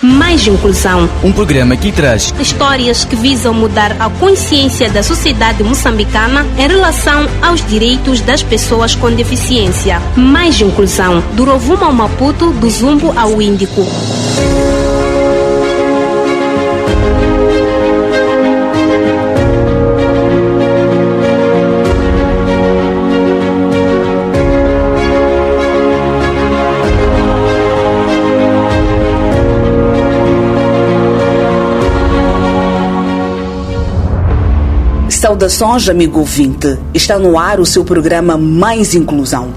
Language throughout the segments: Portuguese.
Mais Inclusão. Um programa que traz histórias que visam mudar a consciência da sociedade moçambicana em relação aos direitos das pessoas com deficiência. Mais Inclusão. Do Rovuma ao Maputo, do Zumbo ao Índico. Saudações, amigo ouvinte. Está no ar o seu programa Mais Inclusão.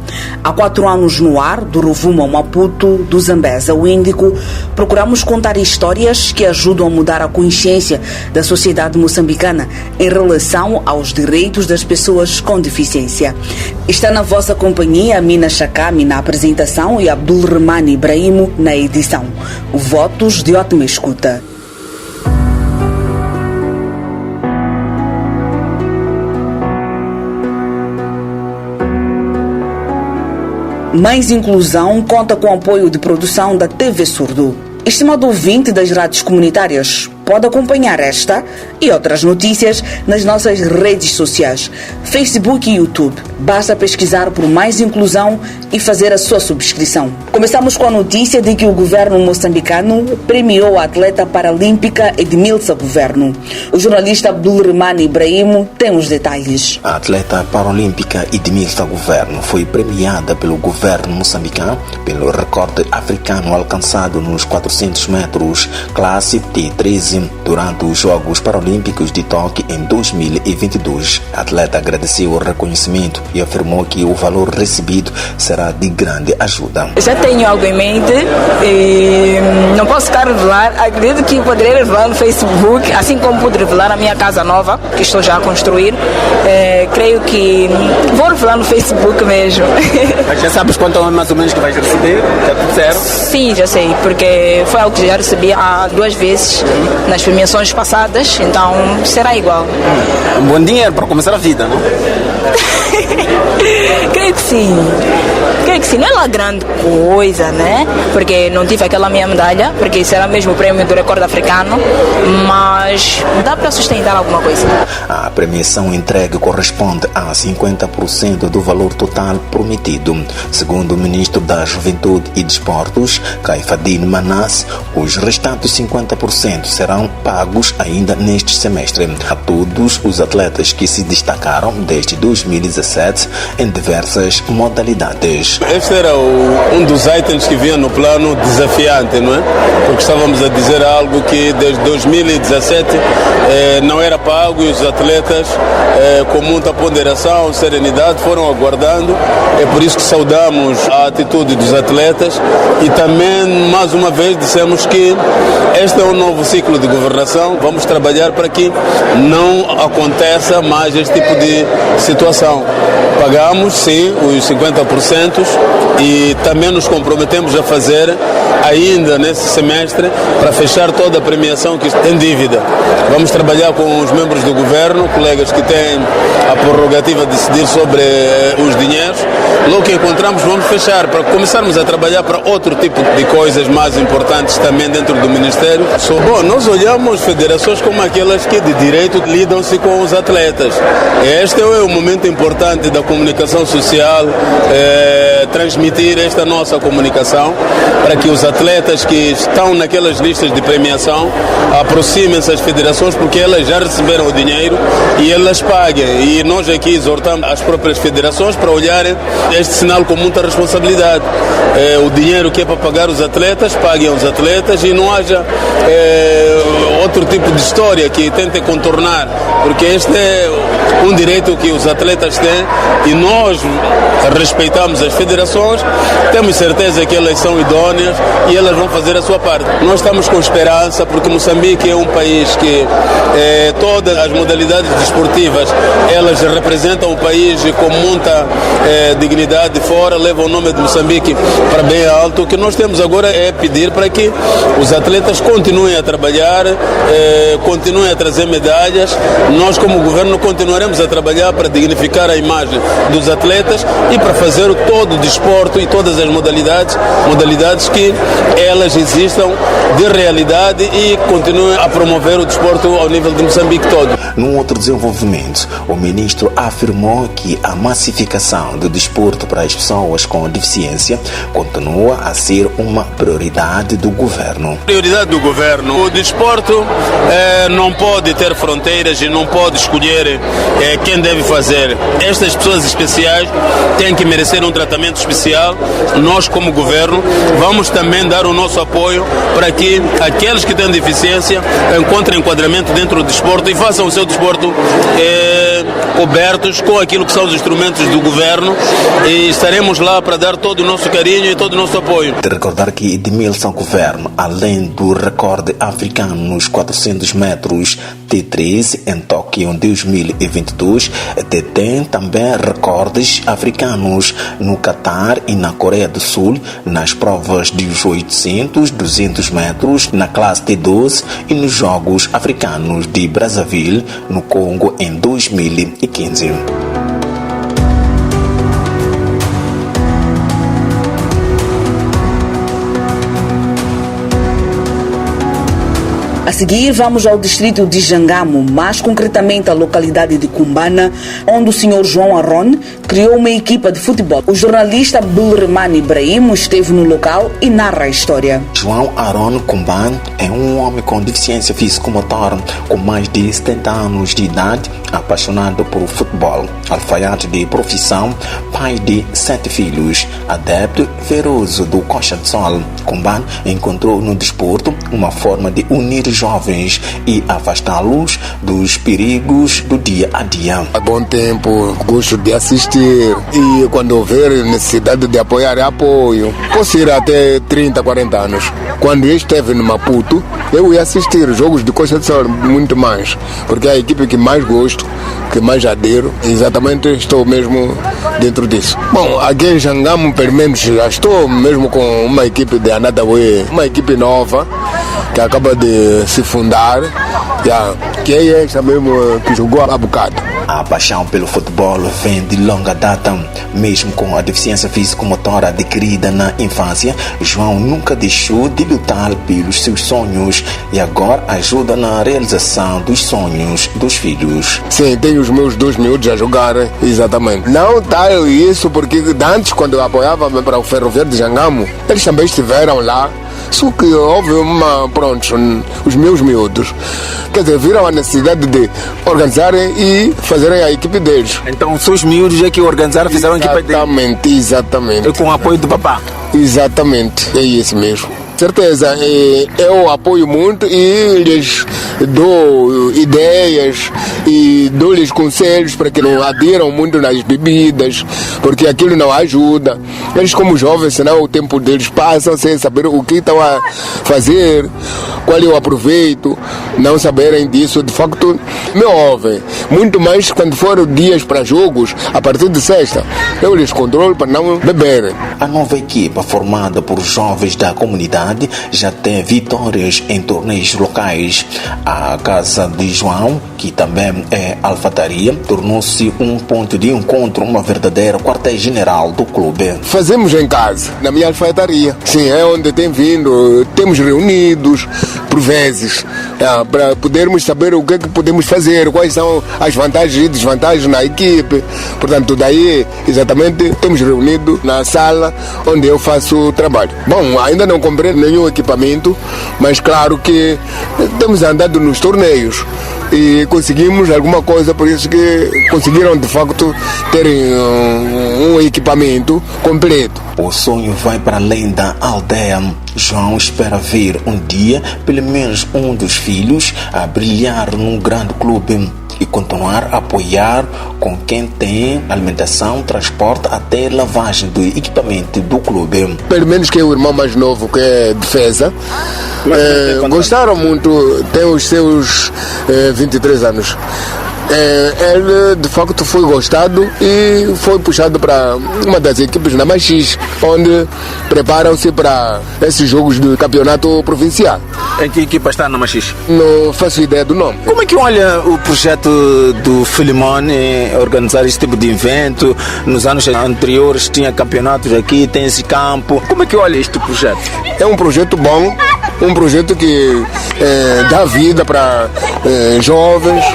Há 4 anos no ar, do Rovuma ao Maputo, do Zambeze ao Índico, procuramos contar histórias que ajudam a mudar a consciência da sociedade moçambicana em relação aos direitos das pessoas com deficiência. Está na vossa companhia Mina Chakami na apresentação e Abdulrahman Ibrahimo na edição. Votos de ótima escuta. Mais Inclusão conta com o apoio de produção da TV Surdo. Estimado ouvinte das rádios comunitárias, pode acompanhar esta e outras notícias nas nossas redes sociais, Facebook e YouTube. Basta pesquisar por Mais Inclusão e fazer a sua subscrição. Começamos com a notícia de que o governo moçambicano premiou a atleta paralímpica Edmilson Governo. O jornalista Abdulrahman Ibrahimo tem os detalhes. A atleta paralímpica Edmilson Governo foi premiada pelo governo moçambicano pelo recorde africano alcançado nos 400 metros, classe T13, durante os Jogos Paralímpicos de Tóquio em 2022. A atleta agradeceu o reconhecimento e afirmou que o valor recebido será de grande ajuda. Já tenho algo em mente e não posso ficar a revelar. Acredito que poderei revelar no Facebook, assim como pude revelar a minha casa nova, que estou já a construir. Creio que vou revelar no Facebook mesmo. Mas já sabes quanto mais ou menos que vais receber? Já te disseram? Sim, já sei, porque foi algo que já recebi há 2 vezes nas premiações passadas, então será igual. Um bom dinheiro para começar a vida, não? Creio que sim. Não é lá grande coisa, né? Porque não tive aquela minha medalha, porque será mesmo o prêmio do recorde africano, mas dá para sustentar alguma coisa. A premiação entregue corresponde a 50% do valor total prometido. Segundo o ministro da Juventude e Desportos, Caifadine Manas, os restantes 50% serão pagos ainda neste semestre a todos os atletas que se destacaram desde 2017 em diversas modalidades. Este era um dos itens que vinha no plano desafiante, não é? Porque estávamos a dizer algo que desde 2017 não era pago e os atletas, com muita ponderação, serenidade, foram aguardando. É por isso que saudamos a atitude dos atletas e também, mais uma vez, dissemos que este é um novo ciclo de governação. Vamos trabalhar para que não aconteça mais este tipo de situação. Pagamos, sim, os 50% e também nos comprometemos a fazer ainda nesse semestre para fechar toda a premiação que tem dívida. Vamos trabalhar com os membros do governo, colegas que têm a prerrogativa de decidir sobre os dinheiros. Logo que encontramos, vamos fechar para começarmos a trabalhar para outro tipo de coisas mais importantes também dentro do Ministério. Bom, nós olhamos federações como aquelas que de direito lidam-se com os atletas. Este é o momento importante da comunicação social, transmitir esta nossa comunicação para que os atletas que estão naquelas listas de premiação aproximem-se às federações, porque elas já receberam o dinheiro e elas paguem. E nós aqui exortamos as próprias federações para olharem este sinal com muita responsabilidade. O dinheiro que é para pagar os atletas, paguem os atletas e não haja outro tipo de história que tentem contornar, porque este é um direito que os atletas têm e nós respeitamos as federações, temos certeza que elas são idôneas e elas vão fazer a sua parte. Nós estamos com esperança porque Moçambique é um país que todas as modalidades desportivas elas representam o país com muita dignidade fora, levam o nome de Moçambique para bem alto. O que nós temos agora é pedir para que os atletas continuem a trabalhar continuem a trazer medalhas. Nós, como governo, continuaremos a trabalhar para dignificar a imagem dos atletas e para fazer todo o desporto e todas as modalidades que elas existam de realidade e continuem a promover o desporto ao nível de Moçambique todo. Num outro desenvolvimento, o ministro afirmou que a massificação do desporto para as pessoas com deficiência continua a ser uma prioridade do governo. Prioridade do governo. O desporto não pode ter fronteiras e não pode escolher quem deve fazer. Estas pessoas especiais têm que merecer um tratamento especial. Nós, como governo, vamos também dar o nosso apoio para que aqueles que têm deficiência encontrem enquadramento dentro do desporto e façam o seu desporto cobertos com aquilo que são os instrumentos do governo, e estaremos lá para dar todo o nosso carinho e todo o nosso apoio. De recordar que Edmilson Governo, além do recorde africano nos 400 metros T13 em Tóquio em 2022, detém também recordes africanos no Catar e na Coreia do Sul nas provas dos 800, 200 metros na classe T12 e nos Jogos Africanos de Brazzaville, no Congo, em 2015. A seguir, vamos ao distrito de Jangamo, mais concretamente à localidade de Cumbana, onde o senhor João Aron criou uma equipa de futebol. O jornalista Bulreman Ibrahim esteve no local e narra a história. João Aron Cumbana é um homem com deficiência físico-motora, com mais de 70 anos de idade, apaixonado por futebol, alfaiate de profissão, pai de 7 filhos, adepto feroz do Coxa de Sol. Cumbana encontrou no desporto uma forma de unir jovens e afastá-los dos perigos do dia a dia. Há bom tempo gosto de assistir e quando houver necessidade de apoiar, apoio. Posso ir até 30, 40 anos. Quando eu esteve no Maputo, eu ia assistir jogos de Coxa de Sol muito mais, porque é a equipe que mais gosto, que mais adero. Exatamente, estou mesmo dentro disso. Bom, aqui em Jangamo, pelo menos, já estou mesmo com uma equipe de Anadawe, uma equipe nova que acaba de se fundar, que é essa mesmo que jogou há bocado. A paixão pelo futebol vem de longa data. Mesmo com a deficiência físico-motora adquirida na infância, João nunca deixou de lutar pelos seus sonhos e agora ajuda na realização dos sonhos dos filhos. Sim, tenho os meus 2 miúdos a jogar, exatamente. Não tá isso, porque antes, quando eu apoiava para o Ferroviário de Jangamo, eles também estiveram lá. Só que houve os meus miúdos, quer dizer, viram a necessidade de organizarem e fazerem a equipe deles. Então, os seus miúdos é que organizaram, fizeram a equipe deles? Exatamente. E com o apoio do papá? Exatamente, é isso mesmo. Certeza, eu apoio muito e lhes dou ideias e dou-lhes conselhos para que não adiram muito nas bebidas, porque aquilo não ajuda. Eles, como jovens, senão o tempo deles passa sem saber o que estão a fazer, qual é o aproveito, não saberem disso. De facto, me ouvem. Muito mais quando forem dias para jogos, a partir de sexta, eu lhes controlo para não beberem. A nova equipa, formada por jovens da comunidade, já tem vitórias em torneios locais. A Casa de João, que também é alfataria, tornou-se um ponto de encontro, uma verdadeira quartel-general do clube. Fazemos em casa, na minha alfaiataria. Sim, é onde tem vindo, temos reunidos por vezes, para podermos saber o que é que podemos fazer, quais são as vantagens e desvantagens na equipe. Portanto, daí, exatamente, temos reunido na sala onde eu faço o trabalho. Bom, ainda não comprei nenhum equipamento, mas claro que temos andado nos torneios e conseguimos alguma coisa, por isso que conseguiram de facto terem um equipamento completo. O sonho vai para além da aldeia. João espera ver um dia pelo menos um dos filhos a brilhar num grande clube e continuar a apoiar com quem tem alimentação, transporte até lavagem do equipamento do clube. Pelo menos que é o irmão mais novo, que é defesa, gostaram muito, tem os seus 23 anos. Ele de facto foi gostado e foi puxado para uma das equipes na Machis, onde preparam-se para esses jogos do campeonato provincial. Em que equipa está na Machis? Não faço ideia do nome. Como é que olha o projeto do Filimone organizar este tipo de evento? Nos anos anteriores tinha campeonatos aqui, tem esse campo. Como é que olha este projeto? É um projeto bom, um projeto que dá vida para jovens,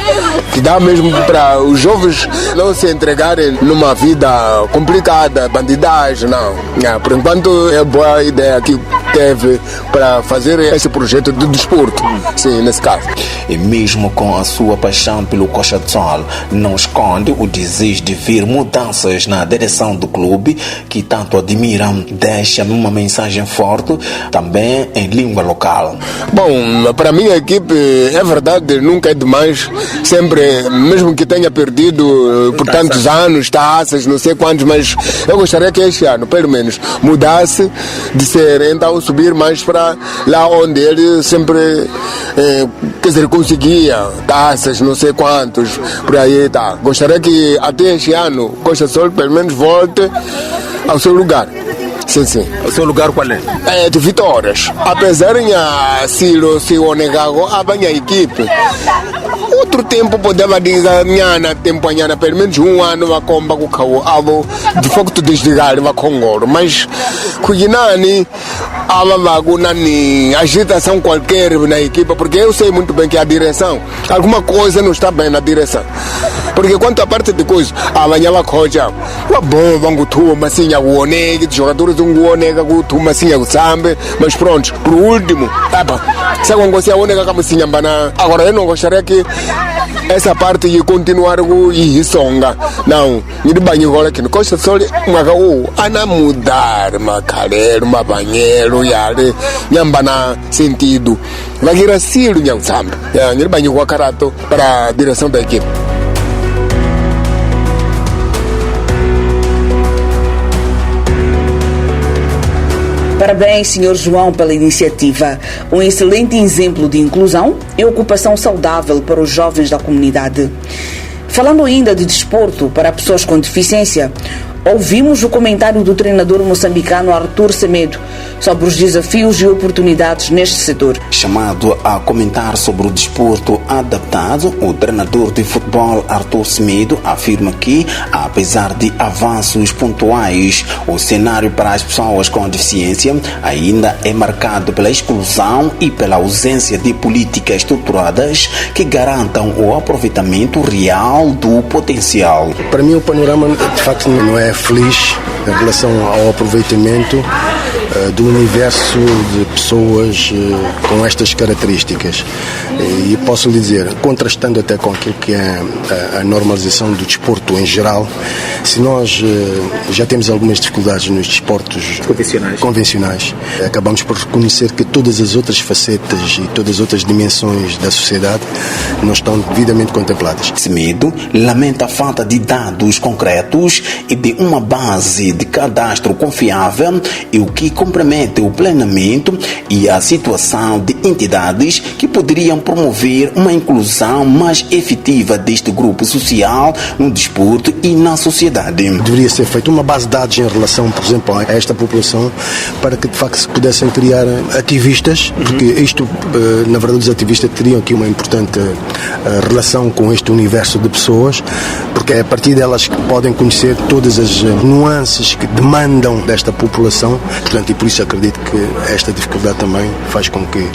que dá mesmo para os jovens não se entregarem numa vida complicada, bandidagem, não. Por enquanto é boa a ideia que teve para fazer esse projeto de desporto, sim, nesse caso. E mesmo com a sua paixão pelo Coxa de Sol, não esconde o desejo de ver mudanças na direção do clube, que tanto admiram. Deixa uma mensagem forte, também em língua local. Bom, para a minha equipe, é verdade, nunca é demais, sempre, mesmo que tenha perdido por tantos anos, taças, não sei quantos, mas eu gostaria que este ano, pelo menos, mudasse de ser, então subir mais para lá onde ele sempre, quer dizer, conseguia taças, não sei quantos, por aí tá. Gostaria que até este ano Costa Sol pelo menos volte ao seu lugar. Sim, sim. O seu lugar qual é? É de vitórias. Apesar de se o negago a minha equipe, outro tempo podemos dizer minha tempo minha pelo menos um ano vai comba com o avo de facto desligar vai com ouro, mas cuidinani a agitação qualquer na equipe, porque eu sei muito bem que a direção, alguma coisa não está bem na direção. Porque quanto à parte de coisa, amanhã vai coja, o bom vão tu assim a onega, jogadores um onega tu assim a sambe, mas pronto, por último, se a você a onega como assim bana. Agora eu não gostaria que essa parte ia continuar e songa. Não, ele banho agora que no Costa Sol, ana mudar, macalero, uma banheiro, yale, nhambana sentido. Vai ir assim, nham sambe. Ele banho com a carato para a direção da equipe. Parabéns, Sr. João, pela iniciativa. Um excelente exemplo de inclusão e ocupação saudável para os jovens da comunidade. Falando ainda de desporto para pessoas com deficiência, ouvimos o comentário do treinador moçambicano Arthur Semedo sobre os desafios e oportunidades neste setor. Chamado a comentar sobre o desporto adaptado, o treinador de futebol Arthur Semedo afirma que, apesar de avanços pontuais, o cenário para as pessoas com deficiência ainda é marcado pela exclusão e pela ausência de políticas estruturadas que garantam o aproveitamento real do potencial. Para mim o panorama de facto não é feliz em relação ao aproveitamento do universo de pessoas com estas características. E posso lhe dizer, contrastando até com aquilo que é a normalização do desporto em geral, se nós já temos algumas dificuldades nos desportos convencionais, acabamos por reconhecer que todas as outras facetas e todas as outras dimensões da sociedade não estão devidamente contempladas. Semedo lamenta a falta de dados concretos e de uma base de cadastro confiável, e o que compromete o planeamento e a situação de entidades que poderiam promover uma inclusão mais efetiva deste grupo social no desporto e na sociedade. Deveria ser feita uma base de dados em relação, por exemplo, a esta população, para que de facto se pudessem criar ativistas, porque isto, na verdade, os ativistas teriam aqui uma importante relação com este universo de pessoas, porque é a partir delas que podem conhecer todas as nuances que demandam desta população. Portanto, e por isso acredito que esta dificuldade também faz com que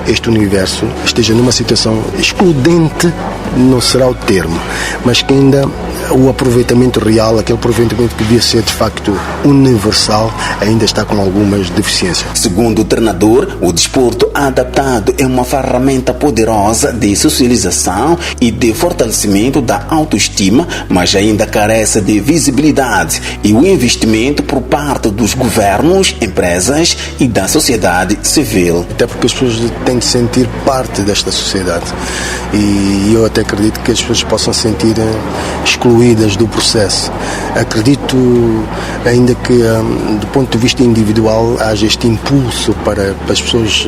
este universo esteja numa situação excludente, não será o termo, mas que ainda o aproveitamento real, aquele aproveitamento que devia ser de facto universal, ainda está com algumas deficiências. Segundo o treinador, o desporto adaptado é uma ferramenta poderosa de socialização e de fortalecimento da autoestima, mas ainda carece de visibilidade e o investimento por parte dos governos, empresas e da sociedade civil. Até porque as pessoas têm de sentir parte desta sociedade, e eu até acredito que as pessoas possam sentir excluídas do processo. Acredito ainda que do ponto de vista individual haja este impulso para as pessoas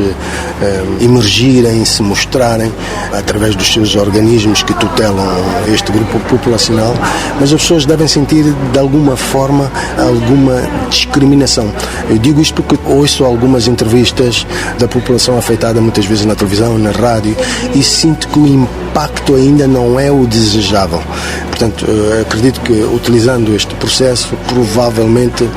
emergirem, se mostrarem através dos seus organismos que tutelam este grupo populacional, mas as pessoas devem sentir de alguma forma alguma discriminação. Eu digo isto porque ouço algumas entrevistas da população afetada muitas vezes na televisão, na rádio, e sinto que o impacto ainda não é o desejável. Portanto, acredito que utilizando este processo provavelmente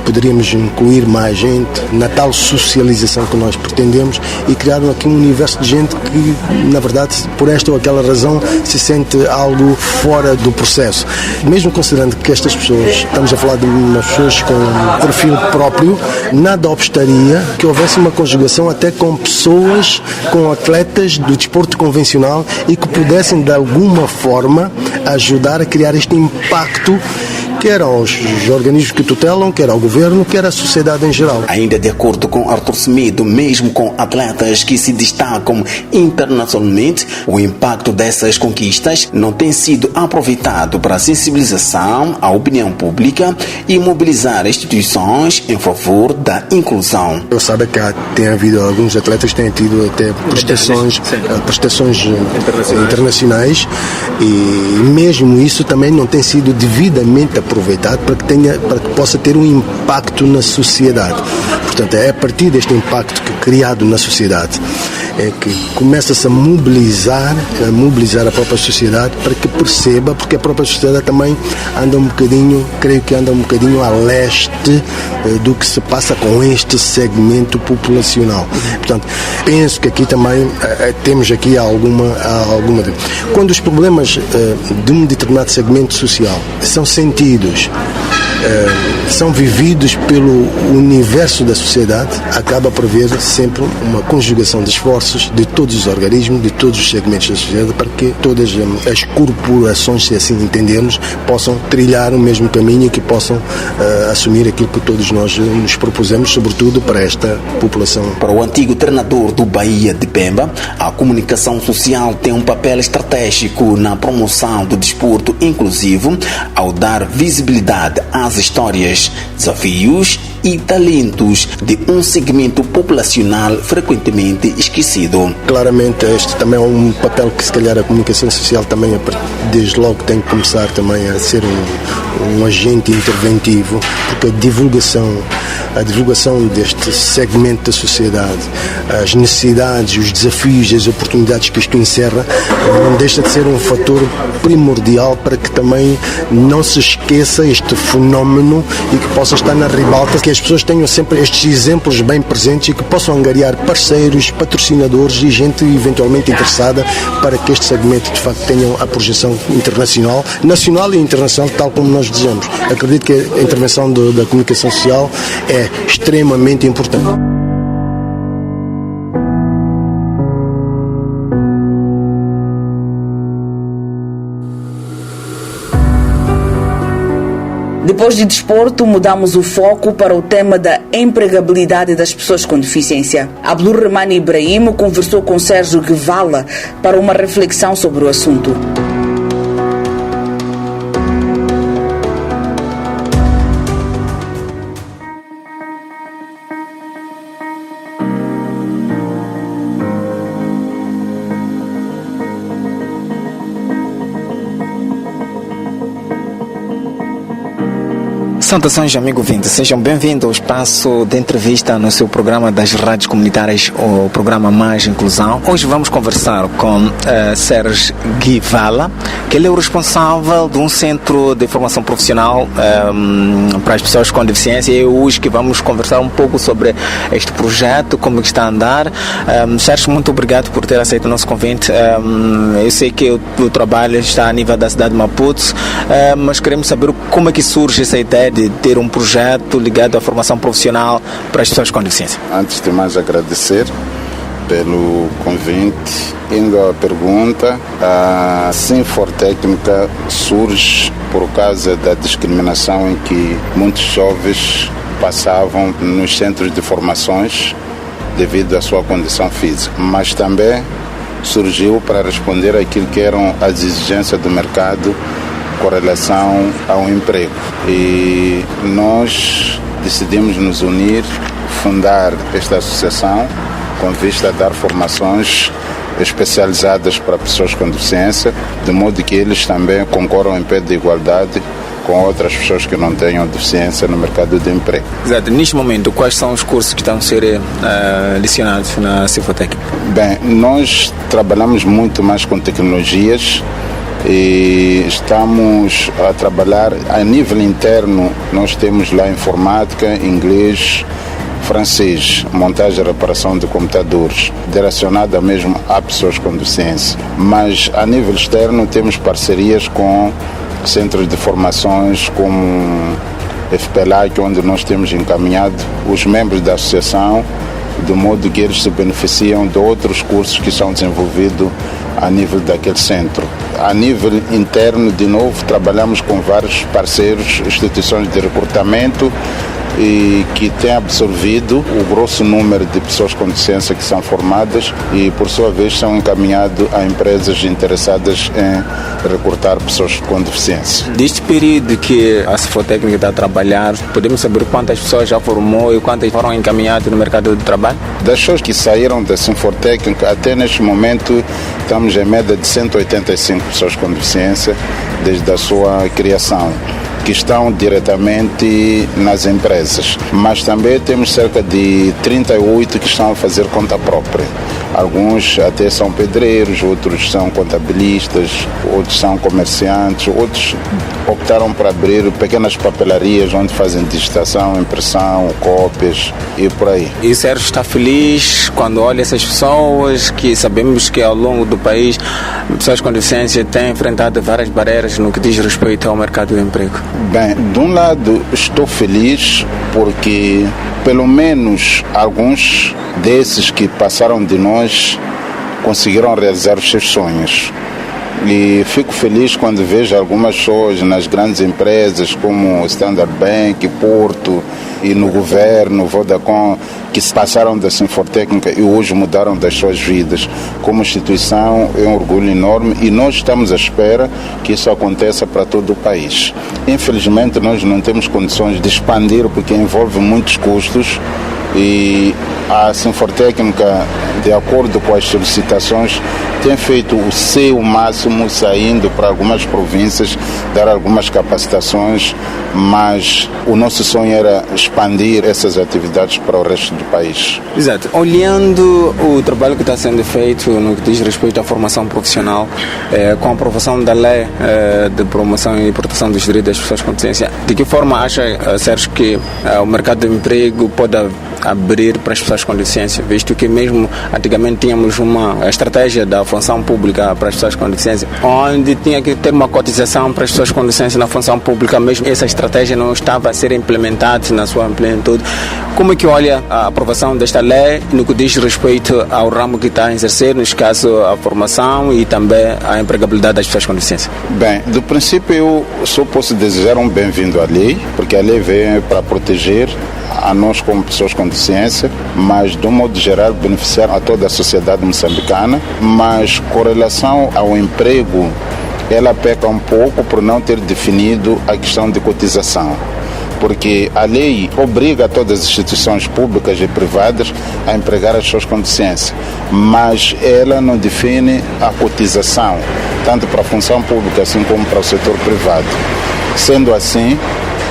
poderíamos incluir mais gente na tal socialização que nós pretendemos e criar aqui um universo de gente que, na verdade, por esta ou aquela razão, se sente algo fora do processo. Mesmo considerando que estas pessoas, estamos a falar de umas pessoas com um perfil próprio, nada obstaria que houvesse uma conjugação até com pessoas, com atletas do desporto convencional e que pudessem, de alguma forma, ajudar a criar este impacto, quer aos organismos que tutelam, quer ao governo, quer à sociedade em geral. Ainda de acordo com Arthur Semedo, mesmo com atletas que se destacam internacionalmente, o impacto dessas conquistas não tem sido aproveitado para a sensibilização à opinião pública e mobilizar instituições em favor da inclusão. Eu sabe que tem havido alguns atletas que têm tido até prestações internacionais e mesmo isso também não tem sido devidamente aproveitado para que possa ter um impacto na sociedade. Portanto, é a partir deste impacto criado na sociedade é que começa-se a mobilizar a própria sociedade para que perceba, porque a própria sociedade também anda um bocadinho a leste do que se passa com este segmento populacional. Portanto, penso que aqui também temos aqui alguma... Quando os problemas de um determinado segmento social são sentidos, são vividos pelo universo da sociedade, acaba por haver sempre uma conjugação de esforços de todos os organismos, de todos os segmentos da sociedade, para que todas as corporações, se assim entendermos, possam trilhar o mesmo caminho e que possam assumir aquilo que todos nós nos propusemos, sobretudo para esta população. Para o antigo treinador do Bahia de Pemba, a comunicação social tem um papel estratégico na promoção do desporto inclusivo, ao dar visibilidade às histórias, desafios e talentos de um segmento populacional frequentemente esquecido. Claramente este também é um papel que se calhar a comunicação social também desde logo tem que começar também a ser um agente interventivo, porque a divulgação deste segmento da sociedade, as necessidades, os desafios e as oportunidades que isto encerra, não deixa de ser um fator primordial para que também não se esqueça este fenómeno e que possa estar na ribalta, que as pessoas tenham sempre estes exemplos bem presentes e que possam angariar parceiros, patrocinadores e gente eventualmente interessada para que este segmento de facto tenha a projeção internacional, nacional e internacional, tal como nós desejamos. Acredito que a intervenção da comunicação social é extremamente importante. Depois de desporto, mudamos o foco para o tema da empregabilidade das pessoas com deficiência. Abdulrahman Ibrahim conversou com Sérgio Guevala para uma reflexão sobre o assunto. Saudações, amigo ouvinte, sejam bem-vindos ao espaço de entrevista no seu programa das rádios comunitárias, o programa Mais Inclusão. Hoje vamos conversar com Sérgio Guevala, que ele é o responsável de um centro de formação profissional para as pessoas com deficiência. E hoje que vamos conversar um pouco sobre este projeto, como está a andar. Sérgio, muito obrigado por ter aceito o nosso convite. Eu sei que o trabalho está a nível da cidade de Maputo, mas queremos saber como é que surge essa ideia de ter um projeto ligado à formação profissional para as pessoas com deficiência. Antes de mais, agradecer pelo convite. Indo à pergunta, a Sinfortécnica surge por causa da discriminação em que muitos jovens passavam nos centros de formações devido à sua condição física, mas também surgiu para responder àquilo que eram as exigências do mercado com relação ao emprego. E nós decidimos nos unir, fundar esta associação com vista a dar formações especializadas para pessoas com deficiência, de modo que eles também concorram em pé de igualdade com outras pessoas que não tenham deficiência no mercado de emprego. Exato. Neste momento, quais são os cursos que estão a ser lecionados na Cifotec? Bem, nós trabalhamos muito mais com tecnologias e estamos a trabalhar a nível interno. Nós temos lá informática, inglês, francês, montagem e reparação de computadores, direcionada mesmo a pessoas com deficiência. Mas a nível externo temos parcerias com centros de formações como FPLAC, onde nós temos encaminhado os membros da associação, de modo que eles se beneficiam de outros cursos que são desenvolvidos a nível daquele centro. A nível interno, de novo, trabalhamos com vários parceiros, instituições de recrutamento, e que tem absorvido o grosso número de pessoas com deficiência que são formadas e, por sua vez, são encaminhados a empresas interessadas em recrutar pessoas com deficiência. Deste período que a Cifotec está a trabalhar, podemos saber quantas pessoas já formou e quantas foram encaminhadas no mercado de trabalho? Das pessoas que saíram da Cifotec, até neste momento, estamos em média de 185 pessoas com deficiência desde a sua criação, que estão diretamente nas empresas, mas também temos cerca de 38 que estão a fazer conta própria. Alguns até são pedreiros, outros são contabilistas, outros são comerciantes, outros optaram por abrir pequenas papelarias onde fazem digitação, impressão, cópias e por aí. E o Sérgio está feliz quando olha essas pessoas que sabemos que ao longo do país pessoas com deficiência têm enfrentado várias barreiras no que diz respeito ao mercado de emprego? Bem, de um lado estou feliz porque pelo menos alguns desses que passaram de nós conseguiram realizar os seus sonhos. E fico feliz quando vejo algumas pessoas nas grandes empresas como Standard Bank, Porto e no governo, Vodacom, que se passaram da Sinfortécnica e hoje mudaram das suas vidas. Como instituição é um orgulho enorme e nós estamos à espera que isso aconteça para todo o país. Infelizmente nós não temos condições de expandir porque envolve muitos custos e a Sinfortécnica, de acordo com as solicitações, tem feito o seu máximo saindo para algumas províncias, dar algumas capacitações, mas o nosso sonho era expandir essas atividades para o resto do país. Exato. Olhando o trabalho que está sendo feito no que diz respeito à formação profissional, com a aprovação da lei de promoção e proteção dos direitos das pessoas com deficiência, de que forma acha, Sérgio, que o mercado de emprego pode abrir para as pessoas com deficiência, visto que mesmo antigamente tínhamos uma estratégia da função pública para as pessoas com deficiência, onde tinha que ter uma cotização para as pessoas com deficiência na função pública, mesmo essa estratégia não estava a ser implementada na sua plenitude. Como é que olha a aprovação desta lei no que diz respeito ao ramo que está a exercer, neste caso a formação e também a empregabilidade das pessoas com deficiência? Bem, do princípio eu só posso desejar um bem-vindo à lei, porque a lei veio para proteger a nós como pessoas com deficiência, mas de um modo geral beneficiar a toda a sociedade moçambicana, mas com relação ao emprego, ela peca um pouco por não ter definido a questão de cotização, porque a lei obriga todas as instituições públicas e privadas a empregar as pessoas com deficiência, mas ela não define a cotização, tanto para a função pública assim como para o setor privado. Sendo assim,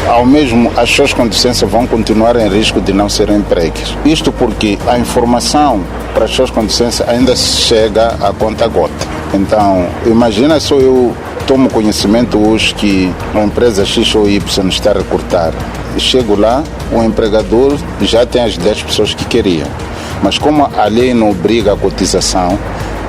ao mesmo, as pessoas com deficiência vão continuar em risco de não serem empregues. Isto porque a informação para as pessoas com deficiência ainda chega a conta-gota. Então, imagina só eu tomo conhecimento hoje que uma empresa X ou Y está a recrutar. Chego lá, o empregador já tem as 10 pessoas que queria. Mas como a lei não obriga a cotização,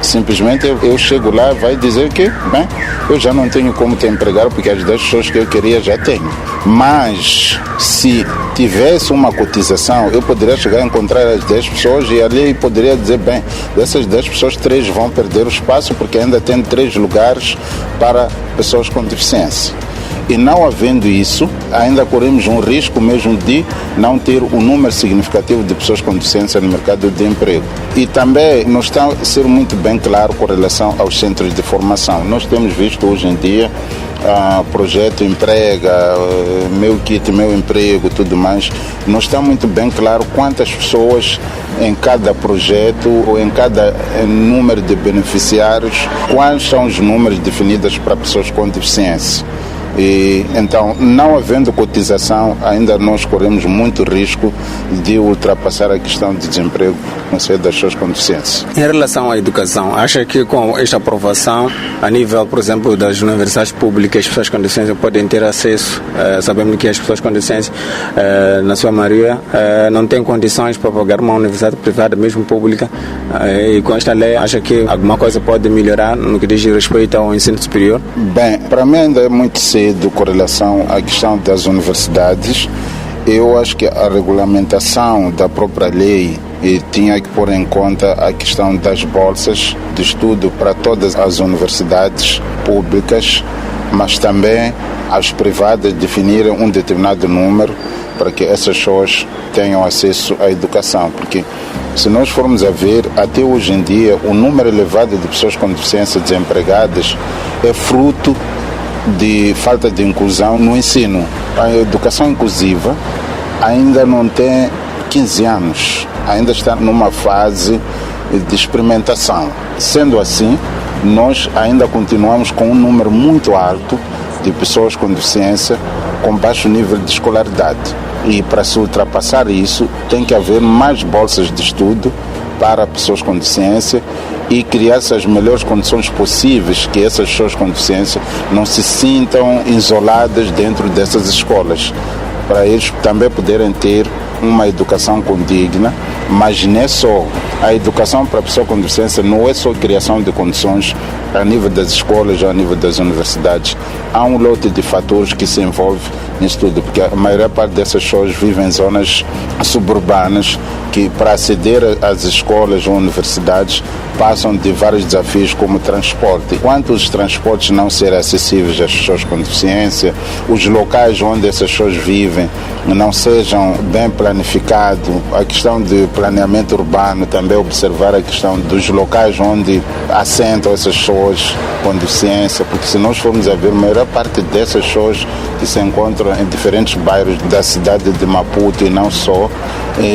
simplesmente eu chego lá e vai dizer que, bem, eu já não tenho como te empregar porque as 10 pessoas que eu queria já tenho. Mas se tivesse uma cotização, eu poderia chegar a encontrar as 10 pessoas e ali poderia dizer, bem, dessas 10 pessoas, 3 vão perder o espaço porque ainda tem 3 lugares para pessoas com deficiência. E não havendo isso, ainda corremos um risco mesmo de não ter um número significativo de pessoas com deficiência no mercado de emprego. E também não está a ser muito bem claro com relação aos centros de formação. Nós temos visto hoje em dia projeto emprega, meu kit, meu emprego, tudo mais, não está muito bem claro quantas pessoas em cada projeto ou em cada número de beneficiários, quais são os números definidos para pessoas com deficiência. E, então, não havendo cotização, ainda nós corremos muito risco de ultrapassar a questão de desemprego no seio das pessoas com deficiência. Em relação à educação, acha que com esta aprovação, a nível, por exemplo, das universidades públicas, as pessoas com deficiência podem ter acesso? Sabemos que as pessoas com deficiência, na sua maioria, não têm condições para pagar uma universidade privada, mesmo pública, e com esta lei, acha que alguma coisa pode melhorar no que diz respeito ao ensino superior? Bem, para mim ainda é muito cedo com relação à questão das universidades. Eu acho que a regulamentação da própria lei tinha que pôr em conta a questão das bolsas de estudo para todas as universidades públicas, mas também as privadas definirem um determinado número para que essas pessoas tenham acesso à educação, porque se nós formos a ver, até hoje em dia, o número elevado de pessoas com deficiência desempregadas é fruto de falta de inclusão no ensino. A educação inclusiva ainda não tem 15 anos, ainda está numa fase de experimentação. Sendo assim, nós ainda continuamos com um número muito alto de pessoas com deficiência com baixo nível de escolaridade. E para se ultrapassar isso, tem que haver mais bolsas de estudo para pessoas com deficiência e criar as melhores condições possíveis que essas pessoas com deficiência não se sintam isoladas dentro dessas escolas, para eles também poderem ter uma educação condigna. Mas não é só a educação para a pessoa com deficiência, não é só a criação de condições a nível das escolas ou a nível das universidades. Há um lote de fatores que se envolve nisso tudo, porque a maior parte dessas pessoas vivem em zonas suburbanas que, para aceder às escolas ou universidades, passam de vários desafios como transporte. Enquanto os transportes não serem acessíveis às pessoas com deficiência, os locais onde essas pessoas vivem não sejam bem planificados, a questão de planeamento urbano, também observar a questão dos locais onde assentam essas pessoas com deficiência, porque se nós formos a ver, a maior parte dessas pessoas que se encontram em diferentes bairros da cidade de Maputo e não só,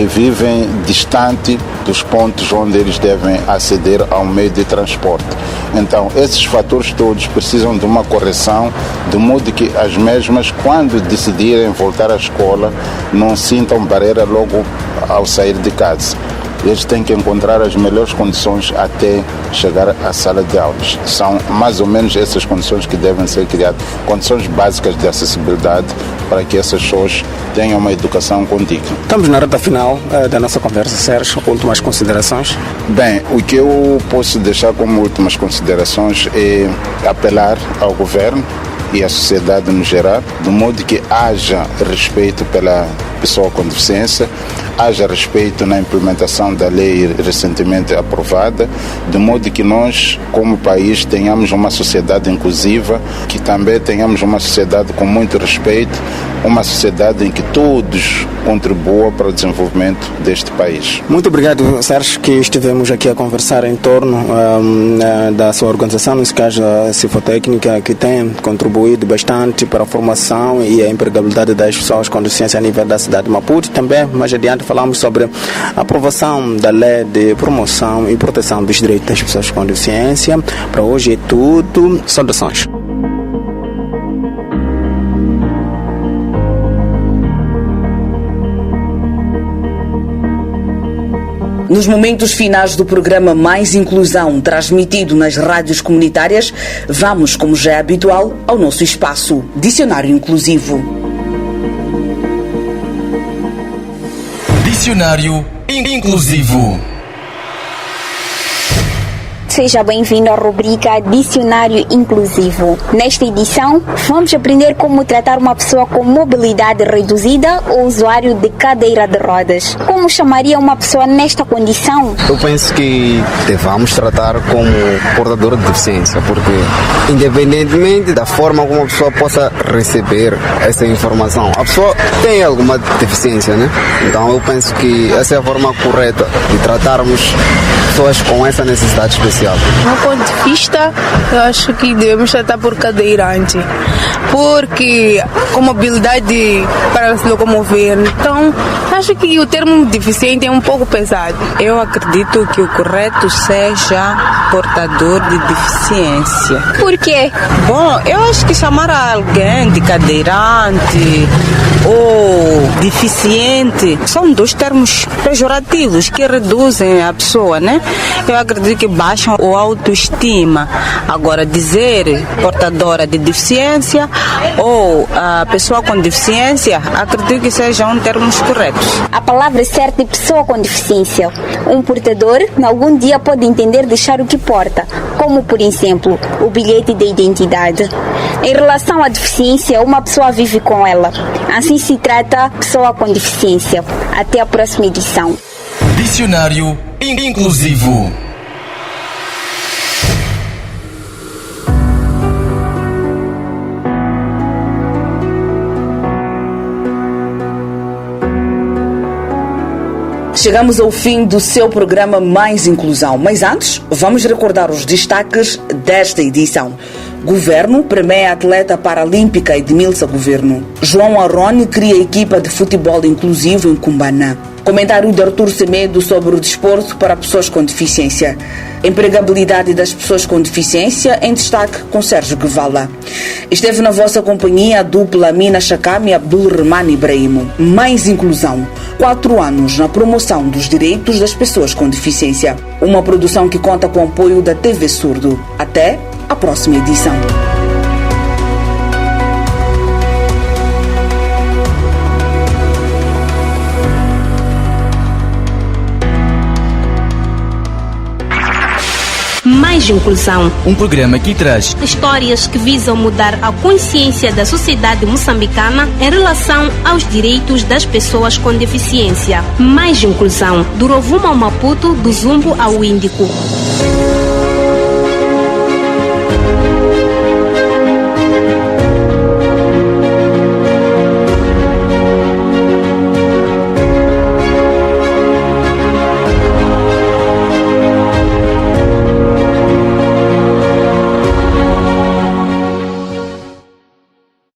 vivem distante dos pontos onde eles devem aceder ao meio de transporte. Então, esses fatores todos precisam de uma correção, de modo que as mesmas, quando decidirem voltar à escola, não sintam barreira logo ao sair de casa. Eles têm que encontrar as melhores condições até chegar à sala de aulas. São mais ou menos essas condições que devem ser criadas, condições básicas de acessibilidade para que essas pessoas tenham uma educação condigna. Estamos na reta final da nossa conversa, Sérgio. Últimas considerações? Bem, o que eu posso deixar como últimas considerações é apelar ao governo e à sociedade no geral, de modo que haja respeito pela pessoa com deficiência, haja respeito na implementação da lei recentemente aprovada, de modo que nós, como país, tenhamos uma sociedade inclusiva, que também tenhamos uma sociedade com muito respeito, uma sociedade em que todos contribuam para o desenvolvimento deste país. Muito obrigado, Sérgio, que estivemos aqui a conversar em torno da sua organização, nesse caso a Cifotécnica, que tem contribuído bastante para a formação e a empregabilidade das pessoas com deficiência a nível da cidade de Maputo. Também, mais adiante, falamos sobre a aprovação da lei de promoção e proteção dos direitos das pessoas com deficiência. Para hoje é tudo. Saudações. Nos momentos finais do programa Mais Inclusão, transmitido nas rádios comunitárias, vamos, como já é habitual, ao nosso espaço Dicionário Inclusivo. Dicionário Inclusivo. Seja bem-vindo à rubrica Dicionário Inclusivo. Nesta edição, vamos aprender como tratar uma pessoa com mobilidade reduzida ou usuário de cadeira de rodas. Como Como chamaria uma pessoa nesta condição? Eu penso que devamos tratar como portador de deficiência, porque independentemente da forma como a pessoa possa receber essa informação, a pessoa tem alguma deficiência, né? Então eu penso que essa é a forma correta de tratarmos pessoas com essa necessidade especial. Do meu ponto de vista, eu acho que devemos tratar por cadeirante, porque com mobilidade para se locomover, então acho que o termo deficiente é um pouco pesado. Eu acredito que o correto seja portador de deficiência. Por quê? Bom, eu acho que chamar alguém de cadeirante ou deficiente são dois termos pejorativos que reduzem a pessoa, né? Eu acredito que baixam a autoestima. Agora, dizer portadora de deficiência ou a pessoa com deficiência, acredito que sejam termos corretos. A palavra certa é pessoa com deficiência. Um portador, algum dia pode entender deixar o que porta, como, por exemplo, o bilhete de identidade. Em relação à deficiência, uma pessoa vive com ela. Assim se trata pessoa com deficiência. Até a próxima edição. Dicionário inclusivo. Chegamos ao fim do seu programa Mais Inclusão. Mas antes, vamos recordar os destaques desta edição. Governo premia a atleta paralímpica Edmilson Governo. João Arone cria equipa de futebol inclusivo em Cumbaná. Comentário de Artur Semedo sobre o desporto para pessoas com deficiência. Empregabilidade das pessoas com deficiência em destaque com Sérgio Guevala. Esteve na vossa companhia a dupla Mina Chakam e Abdul Rahman Ibrahim. Mais Inclusão. 4 anos na promoção dos direitos das pessoas com deficiência. Uma produção que conta com o apoio da TV Surdo. Até a próxima edição. Mais Inclusão. Um programa que traz histórias que visam mudar a consciência da sociedade moçambicana em relação aos direitos das pessoas com deficiência. Mais Inclusão. Do Rovuma ao Maputo, do Zumbo ao Índico.